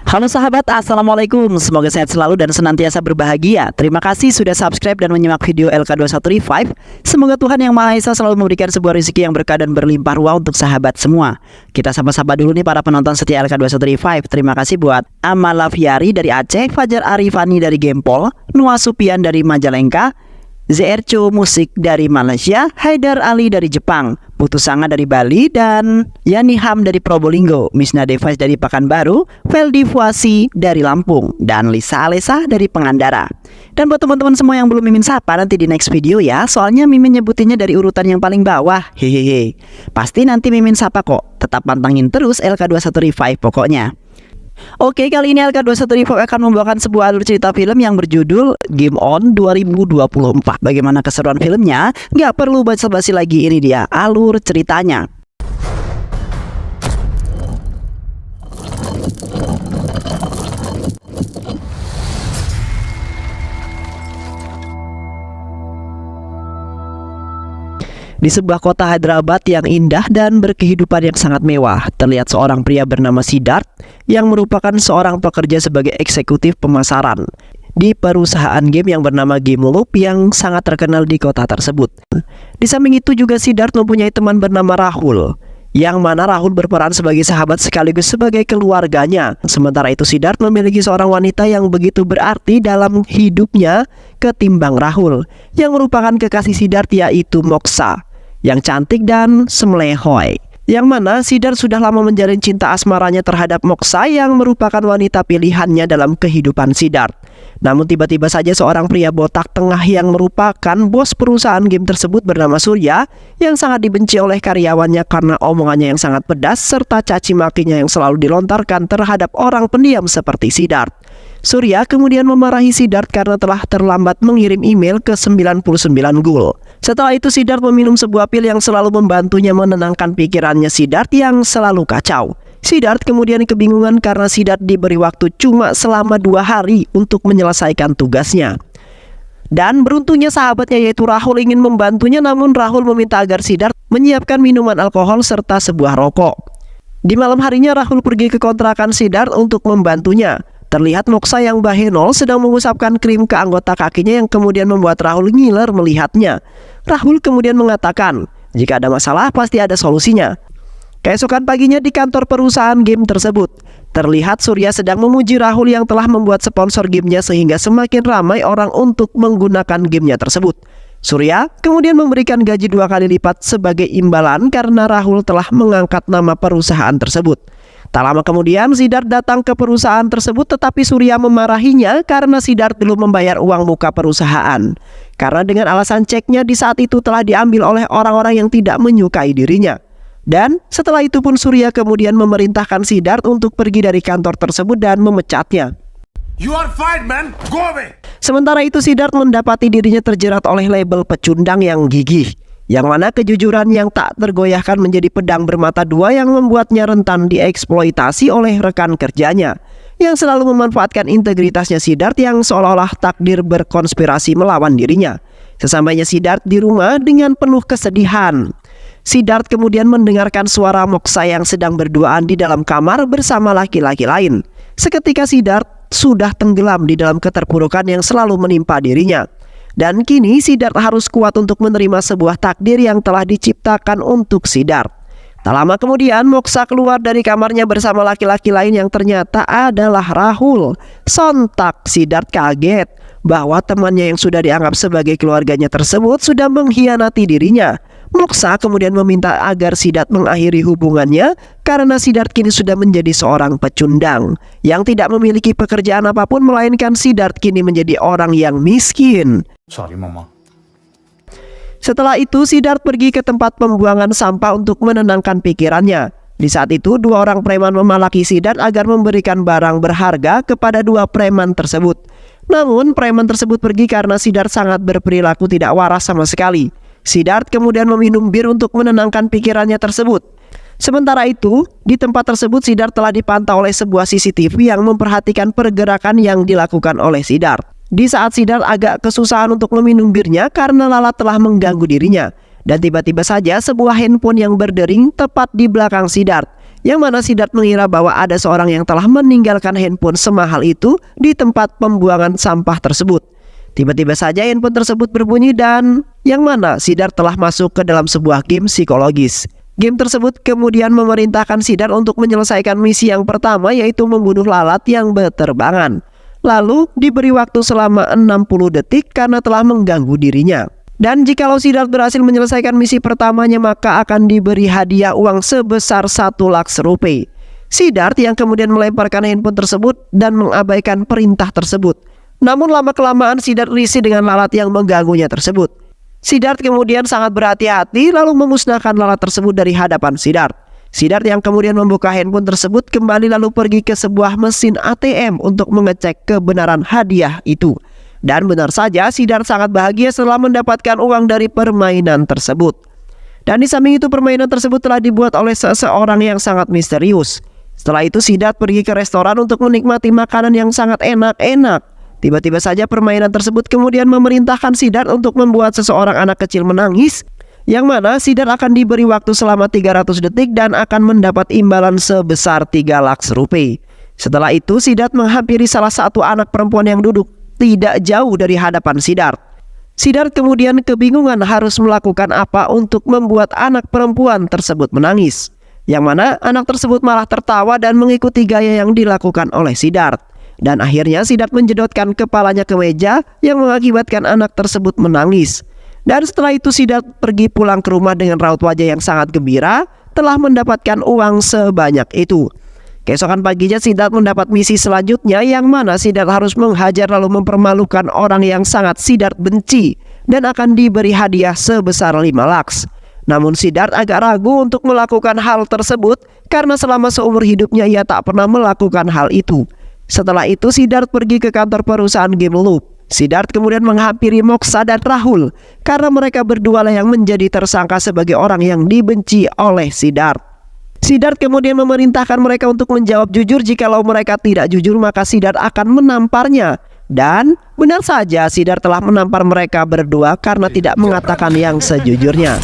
Halo sahabat, Assalamualaikum. Semoga sehat selalu dan senantiasa berbahagia. Terima kasih sudah subscribe dan menyimak video LK21 Revive. Semoga Tuhan Yang Maha Esa selalu memberikan sebuah rezeki yang berkah dan berlimpah ruah untuk sahabat semua. Kita sama-sama dulu nih para penonton setia LK21 Revive. Terima kasih buat Amal Lafiari dari Aceh, Fajar Arifani dari Gempol, Noah Supian dari Majalengka, ZRCO Musik dari Malaysia, Haidar Ali dari Jepang, Putu Sanga dari Bali, dan Yani Ham dari Probolinggo, Misna Device dari Pekanbaru, Feldi Fuasi dari Lampung, dan Lisa Alesa dari Pengandara. Dan buat teman-teman semua yang belum Mimin sapa, nanti di next video ya, soalnya Mimin nyebutinnya dari urutan yang paling bawah. Hehehe. Pasti nanti Mimin sapa kok. Tetap pantangin terus LK21 Revive pokoknya. Oke, kali ini LK21 Revive akan membawakan sebuah alur cerita film yang berjudul Game On 2024. Bagaimana keseruan filmnya? Nggak perlu basa-basi lagi, ini dia alur ceritanya. Di sebuah kota Hyderabad yang indah dan berkehidupan yang sangat mewah, terlihat seorang pria bernama Siddharth yang merupakan seorang pekerja sebagai eksekutif pemasaran di perusahaan game yang bernama Game Loop yang sangat terkenal di kota tersebut. Di samping itu juga Siddharth mempunyai teman bernama Rahul, yang mana Rahul berperan sebagai sahabat sekaligus sebagai keluarganya. Sementara itu Siddharth memiliki seorang wanita yang begitu berarti dalam hidupnya ketimbang Rahul, yang merupakan kekasih Siddharth yaitu Moksha, yang cantik dan semlehoi. Yang mana Siddharth sudah lama menjalin cinta asmaranya terhadap Moksha yang merupakan wanita pilihannya dalam kehidupan Siddharth. Namun tiba-tiba saja seorang pria botak tengah yang merupakan bos perusahaan game tersebut bernama Surya, yang sangat dibenci oleh karyawannya karena omongannya yang sangat pedas serta caci makinya yang selalu dilontarkan terhadap orang pendiam seperti Siddharth. Surya kemudian memarahi Siddharth karena telah terlambat mengirim email ke 99 Ghoul. Setelah itu Siddharth meminum sebuah pil yang selalu membantunya menenangkan pikirannya Siddharth yang selalu kacau. Siddharth kemudian kebingungan karena Siddharth diberi waktu cuma selama 2 hari untuk menyelesaikan tugasnya. Dan beruntungnya sahabatnya yaitu Rahul ingin membantunya, namun Rahul meminta agar Siddharth menyiapkan minuman alkohol serta sebuah rokok. Di malam harinya Rahul pergi ke kontrakan Siddharth untuk membantunya. Terlihat Moksha yang bahenol sedang mengusapkan krim ke anggota kakinya yang kemudian membuat Rahul ngiler melihatnya. Rahul kemudian mengatakan, jika ada masalah pasti ada solusinya. Keesokan paginya di kantor perusahaan game tersebut, terlihat Surya sedang memuji Rahul yang telah membuat sponsor gamenya sehingga semakin ramai orang untuk menggunakan gamenya tersebut. Surya kemudian memberikan gaji 2 kali lipat sebagai imbalan karena Rahul telah mengangkat nama perusahaan tersebut. Tak lama kemudian Siddharth datang ke perusahaan tersebut, tetapi Surya memarahinya karena Siddharth belum membayar uang muka perusahaan. Karena dengan alasan ceknya di saat itu telah diambil oleh orang-orang yang tidak menyukai dirinya. Dan setelah itu pun Surya kemudian memerintahkan Siddharth untuk pergi dari kantor tersebut dan memecatnya. You are fired, man. Go away. Sementara itu Siddharth mendapati dirinya terjerat oleh label pecundang yang gigih, yang mana kejujuran yang tak tergoyahkan menjadi pedang bermata dua yang membuatnya rentan dieksploitasi oleh rekan kerjanya, yang selalu memanfaatkan integritasnya Siddharth yang seolah-olah takdir berkonspirasi melawan dirinya. Sesampainya Siddharth di rumah dengan penuh kesedihan, Siddharth kemudian mendengarkan suara Moksha yang sedang berduaan di dalam kamar bersama laki-laki lain. Seketika Siddharth sudah tenggelam di dalam keterpurukan yang selalu menimpa dirinya. Dan kini Siddharth harus kuat untuk menerima sebuah takdir yang telah diciptakan untuk Siddharth. Tak lama kemudian Moksha keluar dari kamarnya bersama laki-laki lain yang ternyata adalah Rahul. Sontak Siddharth kaget bahwa temannya yang sudah dianggap sebagai keluarganya tersebut sudah mengkhianati dirinya. Moksha kemudian meminta agar Siddharth mengakhiri hubungannya karena Siddharth kini sudah menjadi seorang pecundang yang tidak memiliki pekerjaan apapun, melainkan Siddharth kini menjadi orang yang miskin. Sorry, Mama. Setelah itu Siddharth pergi ke tempat pembuangan sampah untuk menenangkan pikirannya. Di saat itu 2 orang preman memalaki Siddharth agar memberikan barang berharga kepada 2 preman tersebut. Namun preman tersebut pergi karena Siddharth sangat berperilaku tidak waras sama sekali. Siddharth kemudian meminum bir untuk menenangkan pikirannya tersebut. Sementara itu, di tempat tersebut Siddharth telah dipantau oleh sebuah CCTV yang memperhatikan pergerakan yang dilakukan oleh Siddharth. Di saat Siddharth agak kesusahan untuk meminum birnya karena lalat telah mengganggu dirinya. Dan tiba-tiba saja sebuah handphone yang berdering tepat di belakang Siddharth, yang mana Siddharth mengira bahwa ada seorang yang telah meninggalkan handphone semahal itu di tempat pembuangan sampah tersebut. Tiba-tiba saja handphone tersebut berbunyi dan yang mana Siddharth telah masuk ke dalam sebuah game psikologis. Game tersebut kemudian memerintahkan Siddharth untuk menyelesaikan misi yang pertama, yaitu membunuh lalat yang berterbangan. Lalu diberi waktu selama 60 detik karena telah mengganggu dirinya. Dan jikalau Siddharth berhasil menyelesaikan misi pertamanya, maka akan diberi hadiah uang sebesar 1 lakhs rupiah. Siddharth yang kemudian melemparkan handphone tersebut dan mengabaikan perintah tersebut. Namun lama-kelamaan Siddharth risih dengan lalat yang mengganggunya tersebut. Siddharth kemudian sangat berhati-hati lalu memusnahkan lalat tersebut dari hadapan Siddharth. Siddharth yang kemudian membuka handphone tersebut kembali lalu pergi ke sebuah mesin ATM untuk mengecek kebenaran hadiah itu. Dan benar saja Siddharth sangat bahagia setelah mendapatkan uang dari permainan tersebut. Dan di samping itu permainan tersebut telah dibuat oleh seseorang yang sangat misterius. Setelah itu Siddharth pergi ke restoran untuk menikmati makanan yang sangat enak-enak. Tiba-tiba saja permainan tersebut kemudian memerintahkan Siddharth untuk membuat seseorang anak kecil menangis, yang mana Siddharth akan diberi waktu selama 300 detik dan akan mendapat imbalan sebesar 3 lakhs rupiah. Setelah itu Siddharth menghampiri salah satu anak perempuan yang duduk tidak jauh dari hadapan Siddharth. Siddharth kemudian kebingungan harus melakukan apa untuk membuat anak perempuan tersebut menangis, yang mana anak tersebut malah tertawa dan mengikuti gaya yang dilakukan oleh Siddharth. Dan akhirnya Siddharth menjedotkan kepalanya ke meja yang mengakibatkan anak tersebut menangis. Dan setelah itu Siddharth pergi pulang ke rumah dengan raut wajah yang sangat gembira telah mendapatkan uang sebanyak itu. Keesokan paginya Siddharth mendapat misi selanjutnya, yang mana Siddharth harus menghajar lalu mempermalukan orang yang sangat Siddharth benci dan akan diberi hadiah sebesar 5 lakhs. Namun Siddharth agak ragu untuk melakukan hal tersebut karena selama seumur hidupnya ia tak pernah melakukan hal itu. Setelah itu Siddharth pergi ke kantor perusahaan Game Loop. Siddharth kemudian menghampiri Moksha dan Rahul karena mereka berdua lah yang menjadi tersangka sebagai orang yang dibenci oleh Siddharth. Siddharth kemudian memerintahkan mereka untuk menjawab jujur. Jikalau mereka tidak jujur maka Siddharth akan menamparnya. Dan benar saja Siddharth telah menampar mereka berdua karena tidak mengatakan yang sejujurnya.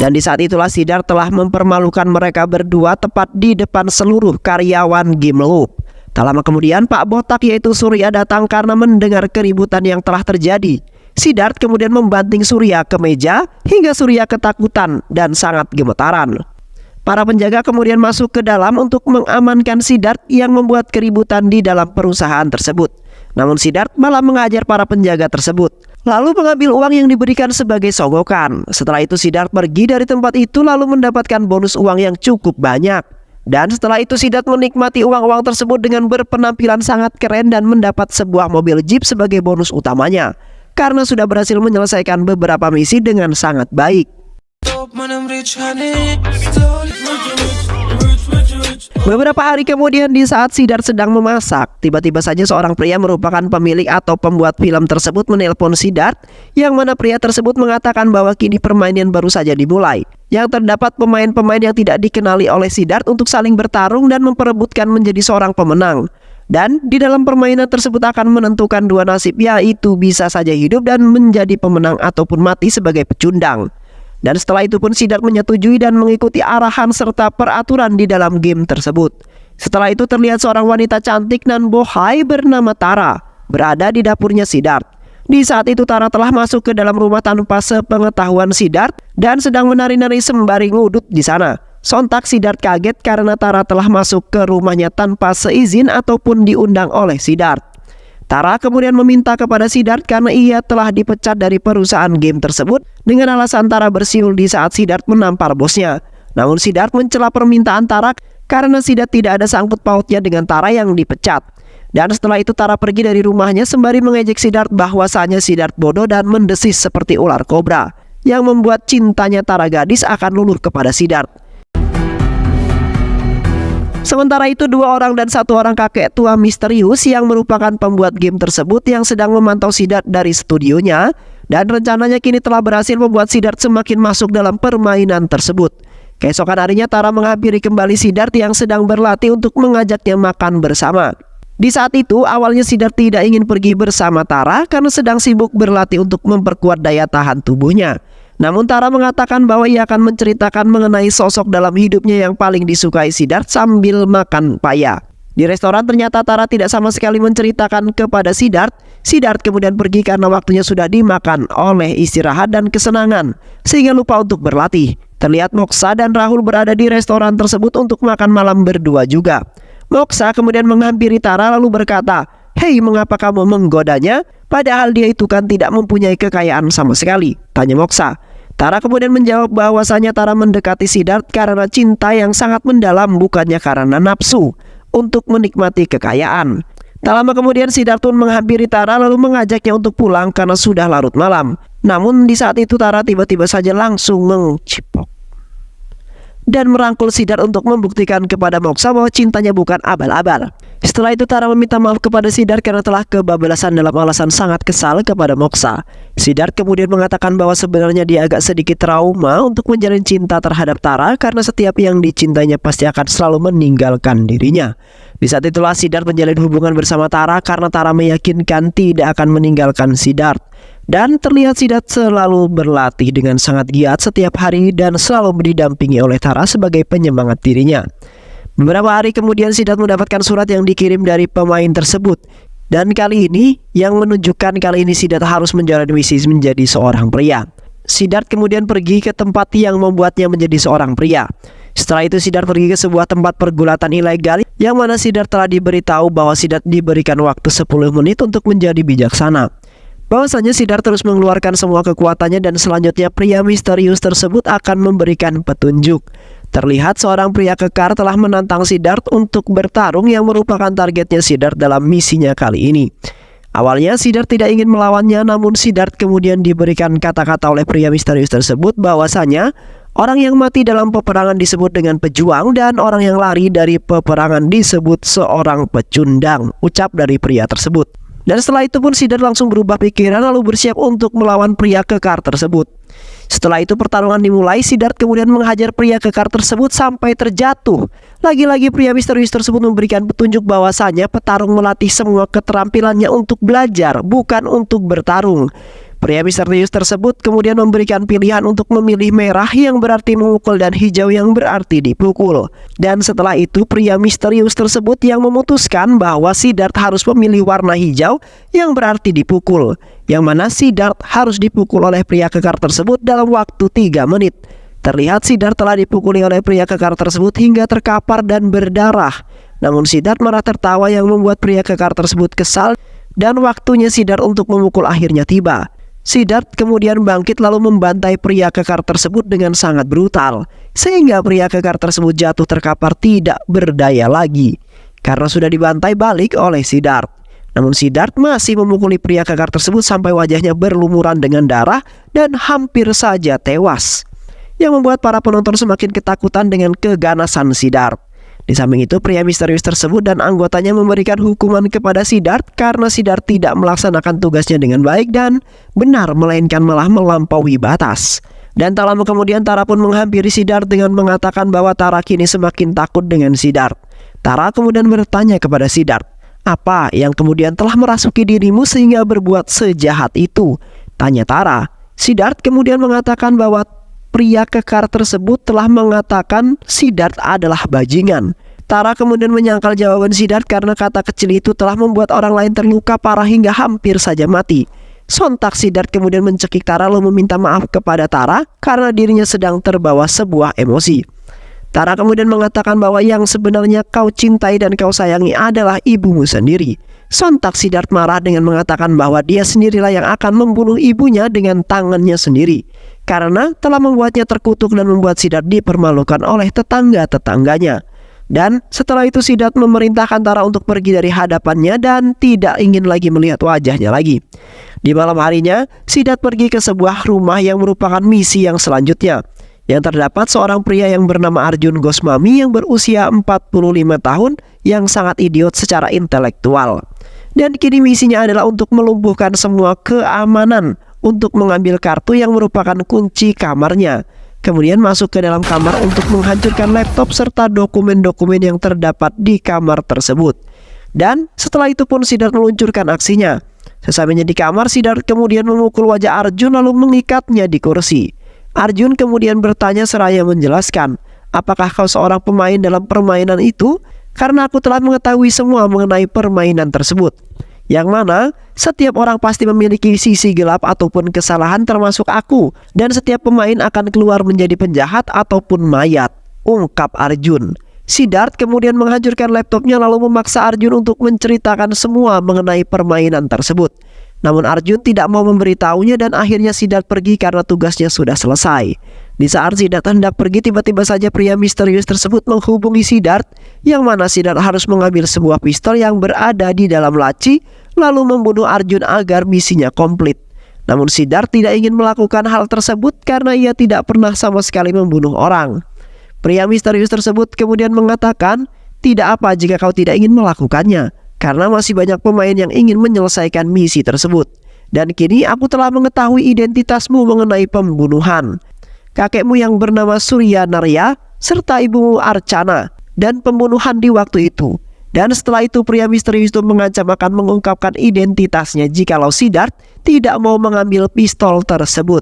Dan di saat itulah Siddharth telah mempermalukan mereka berdua tepat di depan seluruh karyawan Game Loop. Tak lama kemudian Pak Botak yaitu Surya datang karena mendengar keributan yang telah terjadi. Siddharth kemudian membanting Surya ke meja hingga Surya ketakutan dan sangat gemetaran. Para penjaga kemudian masuk ke dalam untuk mengamankan Siddharth yang membuat keributan di dalam perusahaan tersebut. Namun Siddharth malah mengajar para penjaga tersebut, lalu mengambil uang yang diberikan sebagai sogokan. Setelah itu Siddharth pergi dari tempat itu lalu mendapatkan bonus uang yang cukup banyak. Dan setelah itu Siddharth menikmati uang-uang tersebut dengan berpenampilan sangat keren dan mendapat sebuah mobil Jeep sebagai bonus utamanya karena sudah berhasil menyelesaikan beberapa misi dengan sangat baik. Beberapa hari kemudian di saat Siddharth sedang memasak, tiba-tiba saja seorang pria merupakan pemilik atau pembuat film tersebut menelpon Siddharth, yang mana pria tersebut mengatakan bahwa kini permainan baru saja dimulai, yang terdapat pemain-pemain yang tidak dikenali oleh Siddharth untuk saling bertarung dan memperebutkan menjadi seorang pemenang. Dan di dalam permainan tersebut akan menentukan dua nasib, yaitu bisa saja hidup dan menjadi pemenang ataupun mati sebagai pecundang. Dan setelah itu pun Siddharth menyetujui dan mengikuti arahan serta peraturan di dalam game tersebut. Setelah itu terlihat seorang wanita cantik dan bohai bernama Tara berada di dapurnya Siddharth. Di saat itu Tara telah masuk ke dalam rumah tanpa sepengetahuan Siddharth dan sedang menari-nari sembari ngudut di sana. Sontak Siddharth kaget karena Tara telah masuk ke rumahnya tanpa seizin ataupun diundang oleh Siddharth. Tara kemudian meminta kepada Siddharth karena ia telah dipecat dari perusahaan game tersebut dengan alasan Tara bersiul di saat Siddharth menampar bosnya. Namun Siddharth mencela permintaan Tara karena Siddharth tidak ada sangkut pautnya dengan Tara yang dipecat. Dan setelah itu Tara pergi dari rumahnya sembari mengejek Siddharth bahwasanya Siddharth bodoh dan mendesis seperti ular kobra, yang membuat cintanya Tara gadis akan luluh kepada Siddharth. Sementara itu dua orang dan satu orang kakek tua misterius yang merupakan pembuat game tersebut yang sedang memantau Siddharth dari studionya, dan rencananya kini telah berhasil membuat Siddharth semakin masuk dalam permainan tersebut. Keesokan harinya Tara menghampiri kembali Siddharth yang sedang berlatih untuk mengajaknya makan bersama. Di saat itu awalnya Siddharth tidak ingin pergi bersama Tara karena sedang sibuk berlatih untuk memperkuat daya tahan tubuhnya. Namun Tara mengatakan bahwa ia akan menceritakan mengenai sosok dalam hidupnya yang paling disukai Siddharth sambil makan paya. Di restoran ternyata Tara tidak sama sekali menceritakan kepada Siddharth. Siddharth kemudian pergi karena waktunya sudah dimakan oleh istirahat dan kesenangan, sehingga lupa untuk berlatih. Terlihat Moksha dan Rahul berada di restoran tersebut untuk makan malam berdua juga. Moksha kemudian menghampiri Tara lalu berkata, "Hei, mengapa kamu menggodanya? Padahal dia itu kan tidak mempunyai kekayaan sama sekali," tanya Moksha. Tara kemudian menjawab bahwasanya Tara mendekati Siddharth karena cinta yang sangat mendalam, bukannya karena nafsu untuk menikmati kekayaan. Tak lama kemudian Siddharth pun menghampiri Tara lalu mengajaknya untuk pulang karena sudah larut malam. Namun di saat itu Tara tiba-tiba saja langsung mencipok dan merangkul Siddharth untuk membuktikan kepada Moksha bahwa cintanya bukan abal-abal. Setelah itu Tara meminta maaf kepada Siddharth karena telah kebablasan dalam alasan sangat kesal kepada Moksha. Siddharth kemudian mengatakan bahwa sebenarnya dia agak sedikit trauma untuk menjalin cinta terhadap Tara karena setiap yang dicintainya pasti akan selalu meninggalkan dirinya. Di saat itulah Siddharth menjalin hubungan bersama Tara karena Tara meyakinkan tidak akan meninggalkan Siddharth. Dan terlihat Siddharth selalu berlatih dengan sangat giat setiap hari dan selalu didampingi oleh Tara sebagai penyemangat dirinya. Beberapa hari kemudian Siddharth mendapatkan surat yang dikirim dari pemain tersebut. Dan kali ini yang menunjukkan kali ini Siddharth harus menjalani misi menjadi seorang pria. Siddharth kemudian pergi ke tempat yang membuatnya menjadi seorang pria. Setelah itu Siddharth pergi ke sebuah tempat pergulatan ilegal yang mana Siddharth telah diberitahu bahwa Siddharth diberikan waktu 10 menit untuk menjadi bijaksana. Bahwasanya Siddharth terus mengeluarkan semua kekuatannya dan selanjutnya pria misterius tersebut akan memberikan petunjuk. Terlihat seorang pria kekar telah menantang Siddharth untuk bertarung yang merupakan targetnya Siddharth dalam misinya kali ini. Awalnya Siddharth tidak ingin melawannya, namun Siddharth kemudian diberikan kata-kata oleh pria misterius tersebut bahwasanya orang yang mati dalam peperangan disebut dengan pejuang dan orang yang lari dari peperangan disebut seorang pecundang, ucap dari pria tersebut. Dan setelah itu pun Siddharth langsung berubah pikiran lalu bersiap untuk melawan pria kekar tersebut. Setelah itu pertarungan dimulai, Siddharth kemudian menghajar pria kekar tersebut sampai terjatuh. Lagi-lagi pria misterius tersebut memberikan petunjuk bahwasanya petarung melatih semua keterampilannya untuk belajar, bukan untuk bertarung. Pria misterius tersebut kemudian memberikan pilihan untuk memilih merah yang berarti memukul dan hijau yang berarti dipukul. Dan setelah itu pria misterius tersebut yang memutuskan bahwa Siddharth harus memilih warna hijau yang berarti dipukul. Yang mana Siddharth harus dipukul oleh pria kekar tersebut dalam waktu 3 menit. Terlihat Siddharth telah dipukuli oleh pria kekar tersebut hingga terkapar dan berdarah. Namun Siddharth malah tertawa yang membuat pria kekar tersebut kesal dan waktunya Siddharth untuk memukul akhirnya tiba. Siddharth kemudian bangkit lalu membantai pria kekar tersebut dengan sangat brutal, sehingga pria kekar tersebut jatuh terkapar tidak berdaya lagi karena sudah dibantai balik oleh Siddharth. Namun Siddharth masih memukuli pria kekar tersebut sampai wajahnya berlumuran dengan darah dan hampir saja tewas, yang membuat para penonton semakin ketakutan dengan keganasan Siddharth. Di samping itu pria misterius tersebut dan anggotanya memberikan hukuman kepada Siddharth karena Siddharth tidak melaksanakan tugasnya dengan baik dan benar, melainkan malah melampaui batas. Dan tak lama kemudian Tara pun menghampiri Siddharth dengan mengatakan bahwa Tara kini semakin takut dengan Siddharth. Tara kemudian bertanya kepada Siddharth, "Apa yang kemudian telah merasuki dirimu sehingga berbuat sejahat itu?" tanya Tara. Siddharth kemudian mengatakan bahwa pria kekar tersebut telah mengatakan Siddharth adalah bajingan. Tara kemudian menyangkal jawaban Siddharth karena kata kecil itu telah membuat orang lain terluka parah hingga hampir saja mati. Sontak Siddharth kemudian mencekik Tara lalu meminta maaf kepada Tara karena dirinya sedang terbawa sebuah emosi. Tara kemudian mengatakan bahwa yang sebenarnya kau cintai dan kau sayangi adalah ibumu sendiri. Sontak Siddharth marah dengan mengatakan bahwa dia sendirilah yang akan membunuh ibunya dengan tangannya sendiri, karena telah membuatnya terkutuk dan membuat Siddharth dipermalukan oleh tetangga-tetangganya. Dan setelah itu Siddharth memerintahkan Tara untuk pergi dari hadapannya dan tidak ingin lagi melihat wajahnya lagi. Di malam harinya, Siddharth pergi ke sebuah rumah yang merupakan misi yang selanjutnya, yang terdapat seorang pria yang bernama Arjun Goswami yang berusia 45 tahun yang sangat idiot secara intelektual. Dan kini misinya adalah untuk melumpuhkan semua keamanan untuk mengambil kartu yang merupakan kunci kamarnya. Kemudian masuk ke dalam kamar untuk menghancurkan laptop serta dokumen-dokumen yang terdapat di kamar tersebut. Dan setelah itu pun Siddharth meluncurkan aksinya. Sesampainya di kamar, Siddharth kemudian memukul wajah Arjun lalu mengikatnya di kursi. Arjun kemudian bertanya seraya menjelaskan, apakah kau seorang pemain dalam permainan itu? Karena aku telah mengetahui semua mengenai permainan tersebut. Yang mana setiap orang pasti memiliki sisi gelap ataupun kesalahan termasuk aku. Dan setiap pemain akan keluar menjadi penjahat ataupun mayat, ungkap Arjun. Siddharth kemudian menghancurkan laptopnya lalu memaksa Arjun untuk menceritakan semua mengenai permainan tersebut. Namun Arjun tidak mau memberitahunya dan akhirnya Siddharth pergi karena tugasnya sudah selesai. Di saat Siddharth hendak pergi, tiba-tiba saja pria misterius tersebut menghubungi Siddharth, yang mana Siddharth harus mengambil sebuah pistol yang berada di dalam laci lalu membunuh Arjun agar misinya komplit. Namun Siddharth tidak ingin melakukan hal tersebut karena ia tidak pernah sama sekali membunuh orang. Pria misterius tersebut kemudian mengatakan, tidak apa jika kau tidak ingin melakukannya, karena masih banyak pemain yang ingin menyelesaikan misi tersebut. Dan kini aku telah mengetahui identitasmu mengenai pembunuhan. Kakekmu yang bernama Surya Narya serta ibumu Archana dan pembunuhan di waktu itu. Dan setelah itu pria misterius itu mengancam akan mengungkapkan identitasnya jikalau Siddharth tidak mau mengambil pistol tersebut.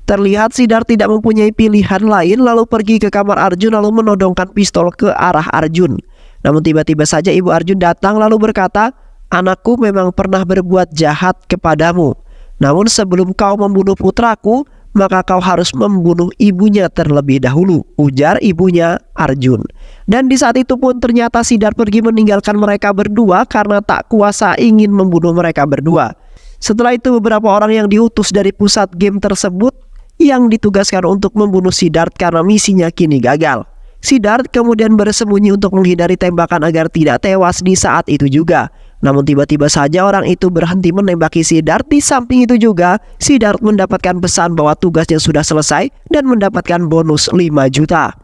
Terlihat Siddharth tidak mempunyai pilihan lain lalu pergi ke kamar Arjun lalu menodongkan pistol ke arah Arjun. Namun tiba-tiba saja ibu Arjun datang lalu berkata, anakku memang pernah berbuat jahat kepadamu. Namun sebelum kau membunuh putraku, maka kau harus membunuh ibunya terlebih dahulu, ujar ibunya Arjun. Dan di saat itu pun ternyata Siddharth pergi meninggalkan mereka berdua karena tak kuasa ingin membunuh mereka berdua. Setelah itu beberapa orang yang diutus dari pusat game tersebut yang ditugaskan untuk membunuh Siddharth karena misinya kini gagal. Siddharth kemudian bersembunyi untuk menghindari tembakan agar tidak tewas di saat itu juga. Namun tiba-tiba saja orang itu berhenti menembaki Siddharth. Di samping itu juga Siddharth mendapatkan pesan bahwa tugasnya sudah selesai dan mendapatkan bonus 5 juta.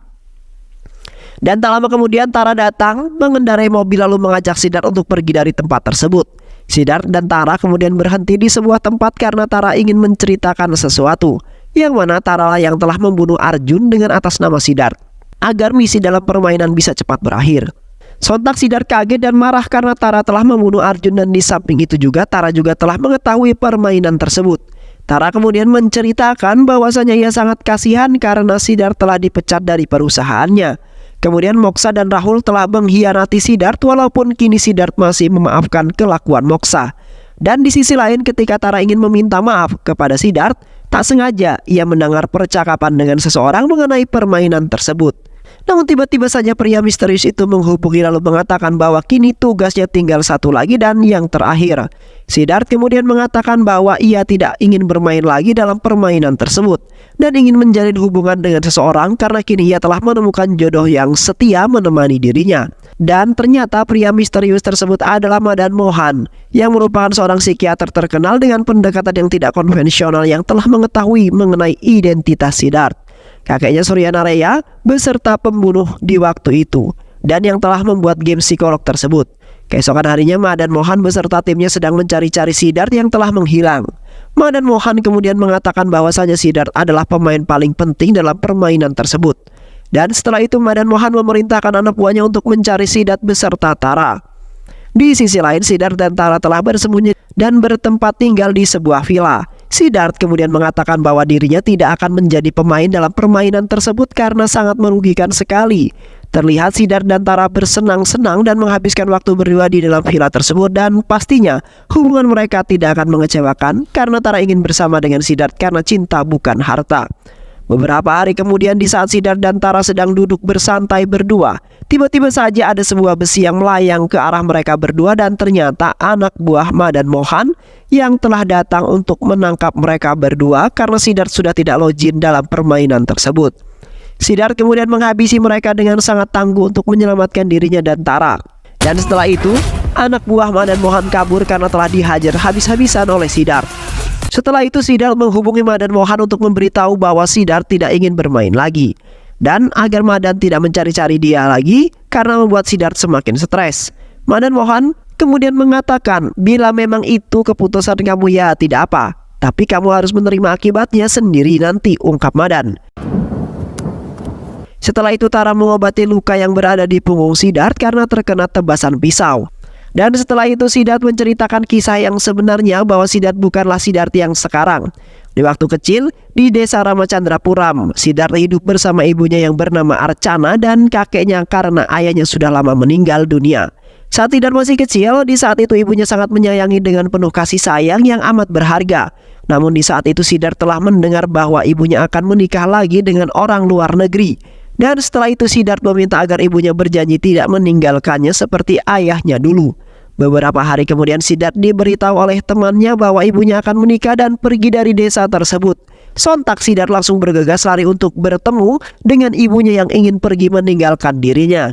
Dan tak lama kemudian Tara datang mengendarai mobil lalu mengajak Siddharth untuk pergi dari tempat tersebut. Siddharth dan Tara kemudian berhenti di sebuah tempat karena Tara ingin menceritakan sesuatu, yang mana Tara lah yang telah membunuh Arjun dengan atas nama Siddharth agar misi dalam permainan bisa cepat berakhir. Sontak Siddharth kaget dan marah karena Tara telah membunuh Arjun, dan di samping itu juga Tara juga telah mengetahui permainan tersebut. Tara kemudian menceritakan bahwasanya ia sangat kasihan karena Siddharth telah dipecat dari perusahaannya. Kemudian Moksha dan Rahul telah mengkhianati Siddharth walaupun kini Siddharth masih memaafkan kelakuan Moksha. Dan di sisi lain ketika Tara ingin meminta maaf kepada Siddharth, tak sengaja ia mendengar percakapan dengan seseorang mengenai permainan tersebut. Namun tiba-tiba saja pria misterius itu menghubungi lalu mengatakan bahwa kini tugasnya tinggal satu lagi dan yang terakhir. Siddharth kemudian mengatakan bahwa ia tidak ingin bermain lagi dalam permainan tersebut dan ingin menjalin hubungan dengan seseorang karena kini ia telah menemukan jodoh yang setia menemani dirinya. Dan ternyata pria misterius tersebut adalah Madan Mohan, yang merupakan seorang psikiater terkenal dengan pendekatan yang tidak konvensional yang telah mengetahui mengenai identitas Siddharth, kakeknya Surya Narya beserta pembunuh di waktu itu, dan yang telah membuat game psikolog tersebut. Keesokan harinya Madan Mohan beserta timnya sedang mencari-cari Siddharth yang telah menghilang. Madan Mohan kemudian mengatakan bahwasanya Siddharth adalah pemain paling penting dalam permainan tersebut. Dan setelah itu Madan Mohan memerintahkan anak buahnya untuk mencari Siddharth beserta Tara. Di sisi lain Siddharth dan Tara telah bersembunyi dan bertempat tinggal di sebuah villa. Siddharth kemudian mengatakan bahwa dirinya tidak akan menjadi pemain dalam permainan tersebut karena sangat merugikan sekali. Terlihat Siddharth dan Tara bersenang-senang dan menghabiskan waktu berdua di dalam villa tersebut, dan pastinya hubungan mereka tidak akan mengecewakan karena Tara ingin bersama dengan Siddharth karena cinta bukan harta. Beberapa hari kemudian di saat Siddharth dan Tara sedang duduk bersantai berdua, tiba-tiba saja ada sebuah besi yang melayang ke arah mereka berdua dan ternyata anak buah Madan Mohan yang telah datang untuk menangkap mereka berdua karena Siddharth sudah tidak login dalam permainan tersebut. Siddharth kemudian menghabisi mereka dengan sangat tangguh untuk menyelamatkan dirinya dan Tara. Dan setelah itu, anak buah Madan Mohan kabur karena telah dihajar habis-habisan oleh Siddharth. Setelah itu Siddharth menghubungi Madan Mohan untuk memberitahu bahwa Siddharth tidak ingin bermain lagi, dan agar Madan tidak mencari-cari dia lagi karena membuat Siddharth semakin stres. Madan Mohan kemudian mengatakan, bila memang itu keputusan kamu ya tidak apa, tapi kamu harus menerima akibatnya sendiri nanti, ungkap Madan. Setelah itu Tara mengobati luka yang berada di punggung Siddharth karena terkena tebasan pisau. Dan setelah itu Siddharth menceritakan kisah yang sebenarnya bahwa Siddharth bukanlah Siddharth yang sekarang. Di waktu kecil, di desa Ramachandrapuram, Siddhartha hidup bersama ibunya yang bernama Archana dan kakeknya karena ayahnya sudah lama meninggal dunia. Saat Siddhartha masih kecil, di saat itu ibunya sangat menyayangi dengan penuh kasih sayang yang amat berharga. Namun di saat itu Siddhartha telah mendengar bahwa ibunya akan menikah lagi dengan orang luar negeri. Dan setelah itu Siddhartha meminta agar ibunya berjanji tidak meninggalkannya seperti ayahnya dulu. Beberapa hari kemudian Siddhartha diberitahu oleh temannya bahwa ibunya akan menikah dan pergi dari desa tersebut. Sontak Siddhartha langsung bergegas lari untuk bertemu dengan ibunya yang ingin pergi meninggalkan dirinya.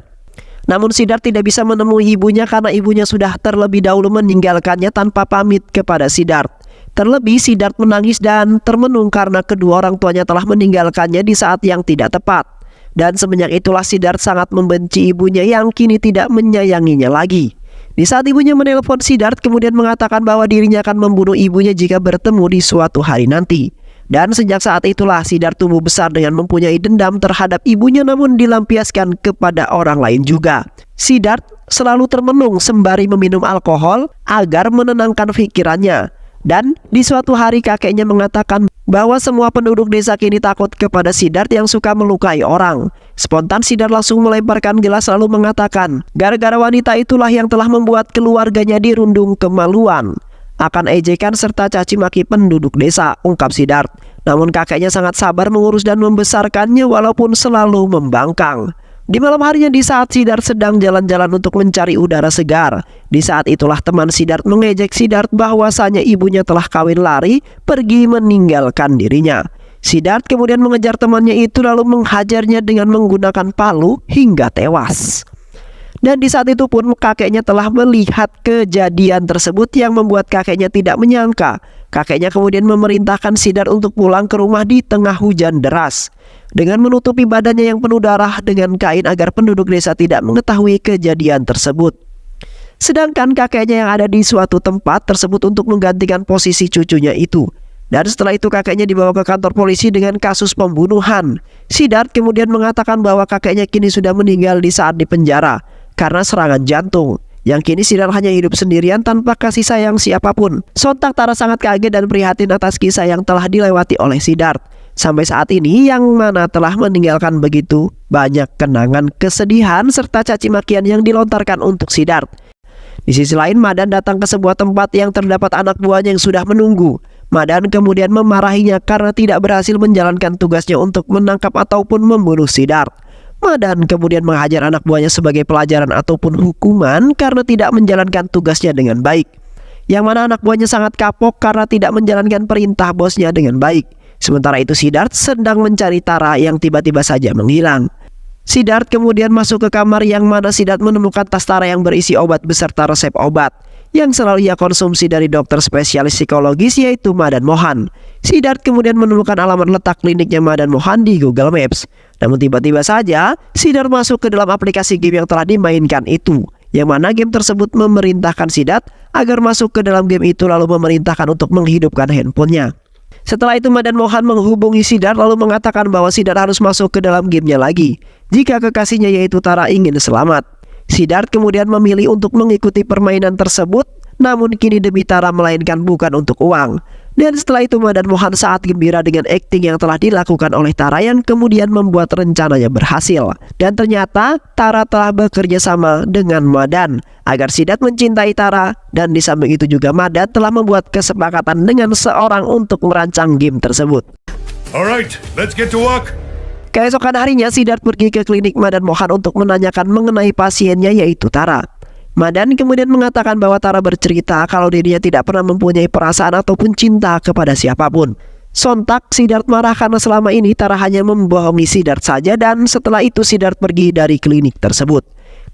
Namun Siddhartha tidak bisa menemui ibunya karena ibunya sudah terlebih dahulu meninggalkannya tanpa pamit kepada Siddhartha. Terlebih Siddhartha menangis dan termenung karena kedua orang tuanya telah meninggalkannya di saat yang tidak tepat. Dan semenjak itulah Siddhartha sangat membenci ibunya yang kini tidak menyayanginya lagi. Di saat ibunya menelpon Siddhartha kemudian mengatakan bahwa dirinya akan membunuh ibunya jika bertemu di suatu hari nanti. Dan sejak saat itulah Siddhartha tumbuh besar dengan mempunyai dendam terhadap ibunya namun dilampiaskan kepada orang lain juga. Siddhartha selalu termenung sembari meminum alkohol agar menenangkan pikirannya. Dan di suatu hari kakeknya mengatakan bahwa semua penduduk desa kini takut kepada Siddhartha yang suka melukai orang. Spontan Siddhartha langsung melemparkan gelas lalu mengatakan, gara-gara wanita itulah yang telah membuat keluarganya dirundung kemaluan. Akan ejekan serta caci maki penduduk desa, ungkap Siddhartha. Namun kakeknya sangat sabar mengurus dan membesarkannya walaupun selalu membangkang. Di malam harinya di saat Siddhartha sedang jalan-jalan untuk mencari udara segar. Di saat itulah teman Siddhartha mengejek Siddhartha bahwasanya ibunya telah kawin lari pergi meninggalkan dirinya. Siddhartha kemudian mengejar temannya itu lalu menghajarnya dengan menggunakan palu hingga tewas. Dan di saat itu pun kakeknya telah melihat kejadian tersebut yang membuat kakeknya tidak menyangka. Kakeknya kemudian memerintahkan Siddhartha untuk pulang ke rumah di tengah hujan deras dengan menutupi badannya yang penuh darah dengan kain agar penduduk desa tidak mengetahui kejadian tersebut. Sedangkan kakeknya yang ada di suatu tempat tersebut untuk menggantikan posisi cucunya itu. Dan setelah itu kakeknya dibawa ke kantor polisi dengan kasus pembunuhan. Siddhartha kemudian mengatakan bahwa kakeknya kini sudah meninggal di saat di penjara karena serangan jantung. Yang kini Siddhartha hanya hidup sendirian tanpa kasih sayang siapapun. Sontak Tara sangat kaget dan prihatin atas kisah yang telah dilewati oleh Siddhartha. Sampai saat ini yang mana telah meninggalkan begitu banyak kenangan kesedihan serta caci makian yang dilontarkan untuk Siddhartha. Di sisi lain Madan datang ke sebuah tempat yang terdapat anak buahnya yang sudah menunggu. Madan kemudian memarahinya karena tidak berhasil menjalankan tugasnya untuk menangkap ataupun membunuh Siddhartha. Madan kemudian menghajar anak buahnya sebagai pelajaran ataupun hukuman karena tidak menjalankan tugasnya dengan baik. Yang mana anak buahnya sangat kapok karena tidak menjalankan perintah bosnya dengan baik. Sementara itu Siddhartha sedang mencari Tara yang tiba-tiba saja menghilang. Siddhartha kemudian masuk ke kamar yang mana Siddhartha menemukan tas Tara yang berisi obat beserta resep obat yang selalu ia konsumsi dari dokter spesialis psikologis yaitu Madan Mohan. Siddhartha kemudian menemukan alamat letak kliniknya Madan Mohan di Google Maps. Namun tiba-tiba saja Siddhartha masuk ke dalam aplikasi game yang telah dimainkan itu, yang mana game tersebut memerintahkan Siddhartha agar masuk ke dalam game itu lalu memerintahkan untuk menghidupkan handphonenya. Setelah itu Madan Mohan menghubungi Siddhartha lalu mengatakan bahwa Siddhartha harus masuk ke dalam gamenya lagi jika kekasihnya yaitu Tara ingin selamat. Siddhartha kemudian memilih untuk mengikuti permainan tersebut, namun kini demi Tara melainkan bukan untuk uang. Dan setelah itu Madan Mohan saat gembira dengan akting yang telah dilakukan oleh Tara yang kemudian membuat rencananya berhasil. Dan ternyata Tara telah bekerja sama dengan Madan agar Siddhartha mencintai Tara. Dan di samping itu juga Madan telah membuat kesepakatan dengan seorang untuk merancang game tersebut. Alright, let's get to work. Keesokan harinya Siddhartha pergi ke klinik Madan Mohan untuk menanyakan mengenai pasiennya yaitu Tara. Madan kemudian mengatakan bahwa Tara bercerita kalau dirinya tidak pernah mempunyai perasaan ataupun cinta kepada siapapun. Sontak Siddhartha marah karena selama ini Tara hanya membohongi Siddhartha saja dan setelah itu Siddhartha pergi dari klinik tersebut.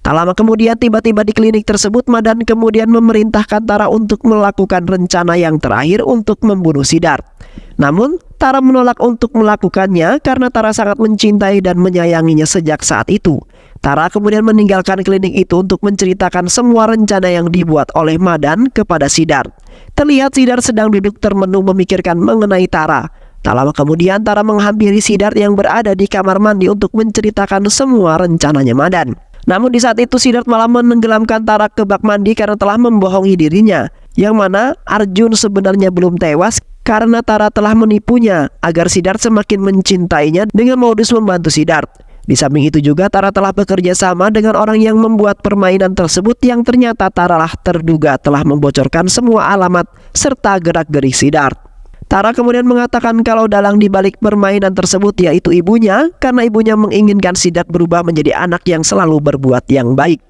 Tak lama kemudian tiba-tiba di klinik tersebut Madan kemudian memerintahkan Tara untuk melakukan rencana yang terakhir untuk membunuh Siddhartha. Namun Tara menolak untuk melakukannya karena Tara sangat mencintai dan menyayanginya sejak saat itu. Tara kemudian meninggalkan klinik itu untuk menceritakan semua rencana yang dibuat oleh Madan kepada Siddhartha. Terlihat Siddhartha sedang duduk termenung memikirkan mengenai Tara. Tak lama kemudian Tara menghampiri Siddhartha yang berada di kamar mandi untuk menceritakan semua rencananya Madan. Namun di saat itu Siddhartha malah menenggelamkan Tara ke bak mandi karena telah membohongi dirinya, yang mana Arjun sebenarnya belum tewas karena Tara telah menipunya agar Siddharth semakin mencintainya dengan modus membantu Siddharth. Di samping itu juga Tara telah bekerja sama dengan orang yang membuat permainan tersebut yang ternyata Tara lah terduga telah membocorkan semua alamat serta gerak-gerik Siddharth. Tara kemudian mengatakan kalau dalang di balik permainan tersebut yaitu ibunya, karena ibunya menginginkan Siddharth berubah menjadi anak yang selalu berbuat yang baik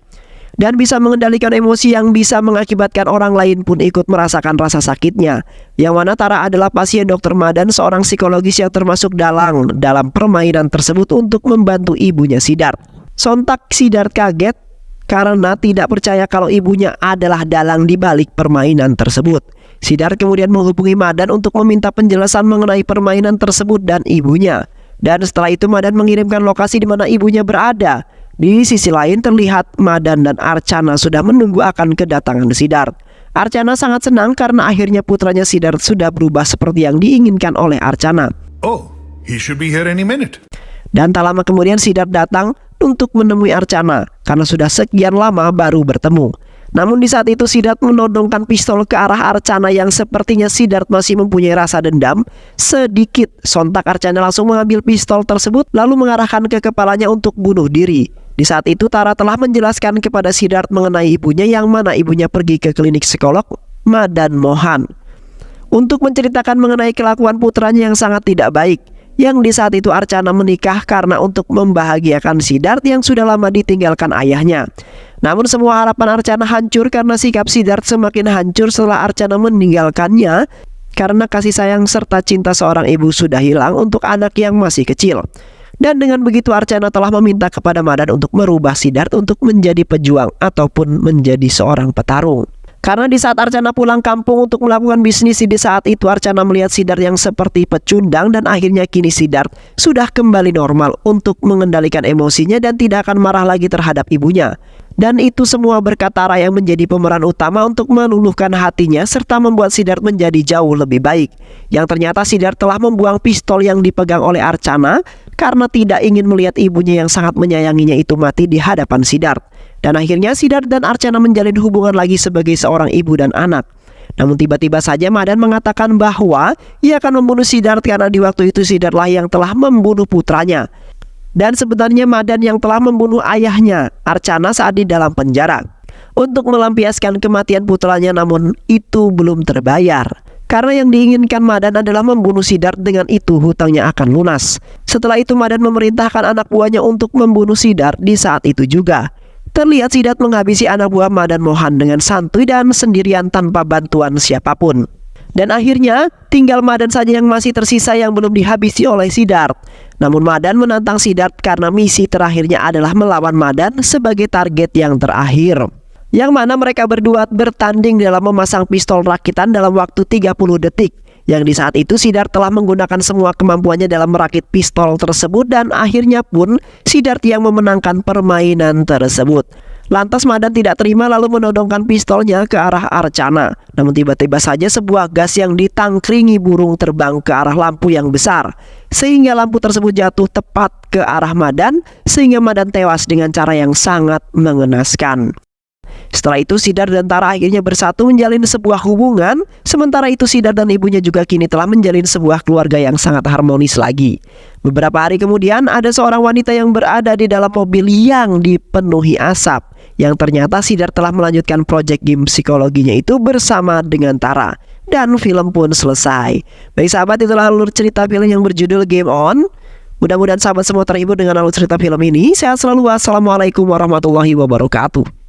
dan bisa mengendalikan emosi yang bisa mengakibatkan orang lain pun ikut merasakan rasa sakitnya. Yang mana Tara adalah pasien Dr. Madan, seorang psikologis yang termasuk dalang dalam permainan tersebut untuk membantu ibunya Siddharth. Sontak Siddharth kaget karena tidak percaya kalau ibunya adalah dalang di balik permainan tersebut. Siddharth kemudian menghubungi Madan untuk meminta penjelasan mengenai permainan tersebut dan ibunya. Dan setelah itu Madan mengirimkan lokasi di mana ibunya berada. Di sisi lain terlihat Madan dan Archana sudah menunggu akan kedatangan Siddharth. Archana sangat senang karena akhirnya putranya Siddharth sudah berubah seperti yang diinginkan oleh Archana. Oh, he should be here any minute. Dan tak lama kemudian Siddharth datang untuk menemui Archana karena sudah sekian lama baru bertemu. Namun di saat itu Siddharth menodongkan pistol ke arah Archana yang sepertinya Siddharth masih mempunyai rasa dendam sedikit. Sontak Archana langsung mengambil pistol tersebut lalu mengarahkan ke kepalanya untuk bunuh diri. Di saat itu Tara telah menjelaskan kepada Siddharth mengenai ibunya yang mana ibunya pergi ke klinik psikolog Madan Mohan untuk menceritakan mengenai kelakuan putranya yang sangat tidak baik. Yang di saat itu Archana menikah karena untuk membahagiakan Siddharth yang sudah lama ditinggalkan ayahnya. Namun semua harapan Archana hancur karena sikap Siddharth semakin hancur setelah Archana meninggalkannya karena kasih sayang serta cinta seorang ibu sudah hilang untuk anak yang masih kecil. Dan dengan begitu Archana telah meminta kepada Madan untuk merubah Siddharth untuk menjadi pejuang ataupun menjadi seorang petarung. Karena di saat Archana pulang kampung untuk melakukan bisnis, di saat itu Archana melihat Siddharth yang seperti pecundang dan akhirnya kini Siddharth sudah kembali normal untuk mengendalikan emosinya dan tidak akan marah lagi terhadap ibunya. Dan itu semua berkat Tara yang menjadi pemeran utama untuk meluluhkan hatinya serta membuat Siddharth menjadi jauh lebih baik. Yang ternyata Siddharth telah membuang pistol yang dipegang oleh Archana karena tidak ingin melihat ibunya yang sangat menyayanginya itu mati di hadapan Siddharth. Dan akhirnya Siddharth dan Archana menjalin hubungan lagi sebagai seorang ibu dan anak. Namun tiba-tiba saja Madan mengatakan bahwa ia akan membunuh Siddharth karena di waktu itu Siddharth lah yang telah membunuh putranya. Dan sebenarnya Madan yang telah membunuh ayahnya, Archana, saat di dalam penjara untuk melampiaskan kematian putranya, namun itu belum terbayar. Karena yang diinginkan Madan adalah membunuh Siddharth, dengan itu hutangnya akan lunas. Setelah itu Madan memerintahkan anak buahnya untuk membunuh Siddharth di saat itu juga. Terlihat Siddharth menghabisi anak buah Madan Mohan dengan santuy dan sendirian tanpa bantuan siapapun. Dan akhirnya tinggal Madan saja yang masih tersisa yang belum dihabisi oleh Siddharth. Namun Madan menantang Siddharth karena misi terakhirnya adalah melawan Madan sebagai target yang terakhir. Yang mana mereka berdua bertanding dalam memasang pistol rakitan dalam waktu 30 detik. Yang di saat itu Siddharth telah menggunakan semua kemampuannya dalam merakit pistol tersebut dan akhirnya pun Siddharth yang memenangkan permainan tersebut. Lantas Madan tidak terima lalu menodongkan pistolnya ke arah Archana. Namun tiba-tiba saja sebuah gas yang ditangkringi burung terbang ke arah lampu yang besar, sehingga lampu tersebut jatuh tepat ke arah Madan, sehingga Madan tewas dengan cara yang sangat mengenaskan. Setelah itu Siddharth dan Tara akhirnya bersatu menjalin sebuah hubungan. Sementara itu Siddharth dan ibunya juga kini telah menjalin sebuah keluarga yang sangat harmonis lagi. Beberapa hari kemudian ada seorang wanita yang berada di dalam mobil yang dipenuhi asap. Yang ternyata Siddharth telah melanjutkan proyek game psikologinya itu bersama dengan Tara. Dan film pun selesai. Baik sahabat, itulah alur cerita film yang berjudul Game On. Mudah-mudahan sahabat semua terhibur dengan alur cerita film ini. Sehat selalu. Wassalamualaikum warahmatullahi wabarakatuh.